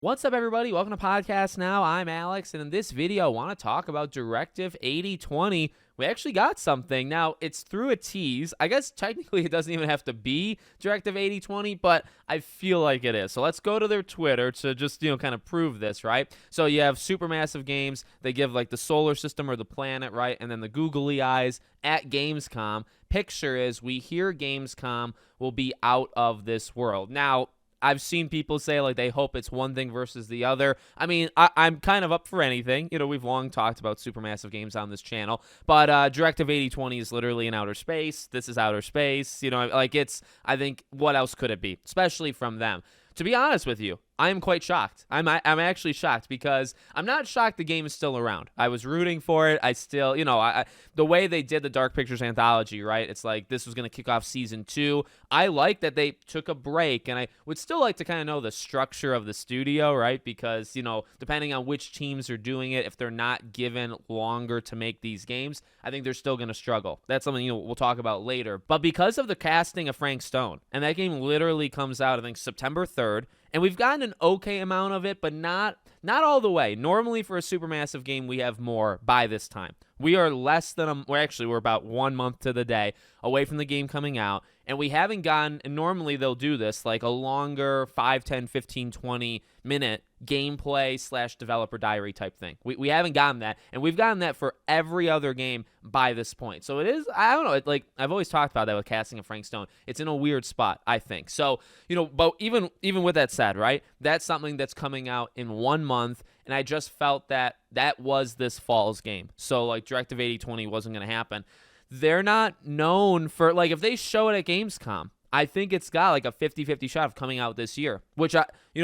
What's up, everybody? Welcome to Podcast Now. I'm Alex, and in this video, I want to talk about Directive 8020. We actually got something. Now, it's through a tease. I guess technically it doesn't even have to be Directive 8020, but I feel like it is. So let's go to their Twitter to just, kind of prove this, right? So you have Supermassive Games. They give like the solar system or the planet, right? And then the googly eyes at Gamescom. Picture is we hear Gamescom will be out of this world. Now, I've seen people say like they hope it's one thing versus the other. I mean, I'm kind of up for anything. We've long talked about Supermassive Games on this channel, but Directive 8020 is literally in outer space. This is outer space. I think, what else could it be? Especially from them. To be honest with you, I am quite shocked. I'm actually shocked because I'm not shocked the game is still around. I was rooting for it. I still, the way they did the Dark Pictures anthology, right? It's like this was going to kick off season 2. I like that they took a break, and I would still like to kind of know the structure of the studio, right? Because, depending on which teams are doing it, if they're not given longer to make these games, I think they're still going to struggle. That's something, we'll talk about later. But because of the casting of Frank Stone, and that game literally comes out, I think, September 3rd, and we've gotten an okay amount of it, but not all the way. Normally for a Supermassive game, we have more by this time. We are less than we're about 1 month to the day away from the game coming out, and we haven't gotten, and normally they'll do this, like a longer 5, 10, 15, 20 minute gameplay / developer diary type thing. We haven't gotten that, and we've gotten that for every other game by this point. So it is, I don't know, like I've always talked about that with casting of Frank Stone. It's in a weird spot, I think. So, but even with that said, right, that's something that's coming out in 1 month, and I just felt that was this fall's game. So like Directive 8020 wasn't going to happen. They're not known for, like, if they show it at Gamescom, I think it's got like a 50-50 shot of coming out this year, which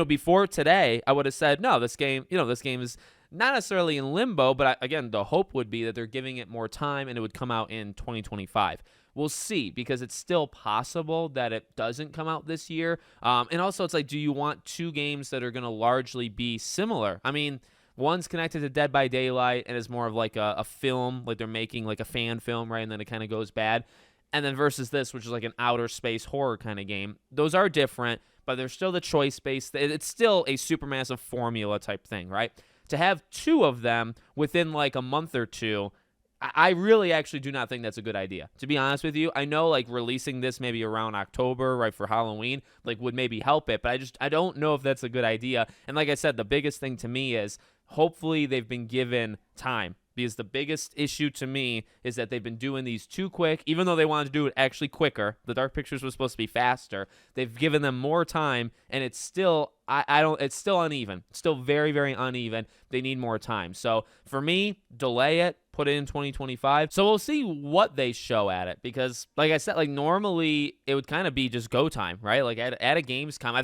before today, I would have said, no, this game is not necessarily in limbo, but again, the hope would be that they're giving it more time and it would come out in 2025. We'll see, because it's still possible that it doesn't come out this year. And also it's like, do you want two games that are going to largely be similar? I mean, one's connected to Dead by Daylight and is more of like a film, like they're making like a fan film, right? And then it kind of goes bad. And then versus this, which is like an outer space horror kind of game. Those are different, but they're still the choice-based. It's still a Supermassive formula type thing, right? To have two of them within like a month or two, I really actually do not think that's a good idea. To be honest with you, I know like releasing this maybe around October, right, for Halloween, like would maybe help it, but I don't know if that's a good idea. And like I said, the biggest thing to me is hopefully they've been given time, because the biggest issue to me is that they've been doing these too quick. Even though they wanted to do it actually quicker, the Dark Pictures was supposed to be faster. They've given them more time, and it's still it's still uneven. It's still very, very uneven. They need more time. So for me, delay it, put it in 2025. So we'll see what they show at it, because like I said, like normally it would kind of be just go time, right? Like at a Gamescom, I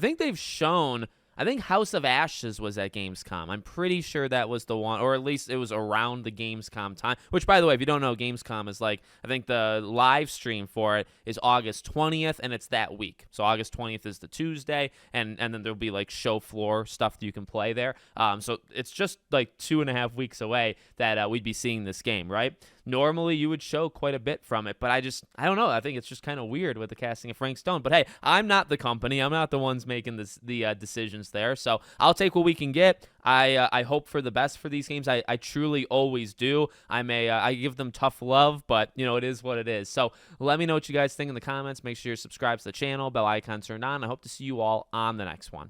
think House of Ashes was at Gamescom. I'm pretty sure that was the one, or at least it was around the Gamescom time, which, by the way, if you don't know, Gamescom is like, I think the live stream for it is August 20th, and it's that week. So August 20th is the Tuesday, and then there'll be like show floor stuff that you can play there. So it's just like 2.5 weeks away that we'd be seeing this game, right? Normally you would show quite a bit from it, but I don't know. I think it's just kind of weird with the casting of Frank Stone. But hey, I'm not the company. I'm not the ones making the decisions there. So I'll take what we can get. I hope for the best for these games. I truly always do. I give them tough love, but it is what it is. So let me know what you guys think in the comments. Make sure you're subscribed to the channel, bell icon turned on. I hope to see you all on the next one.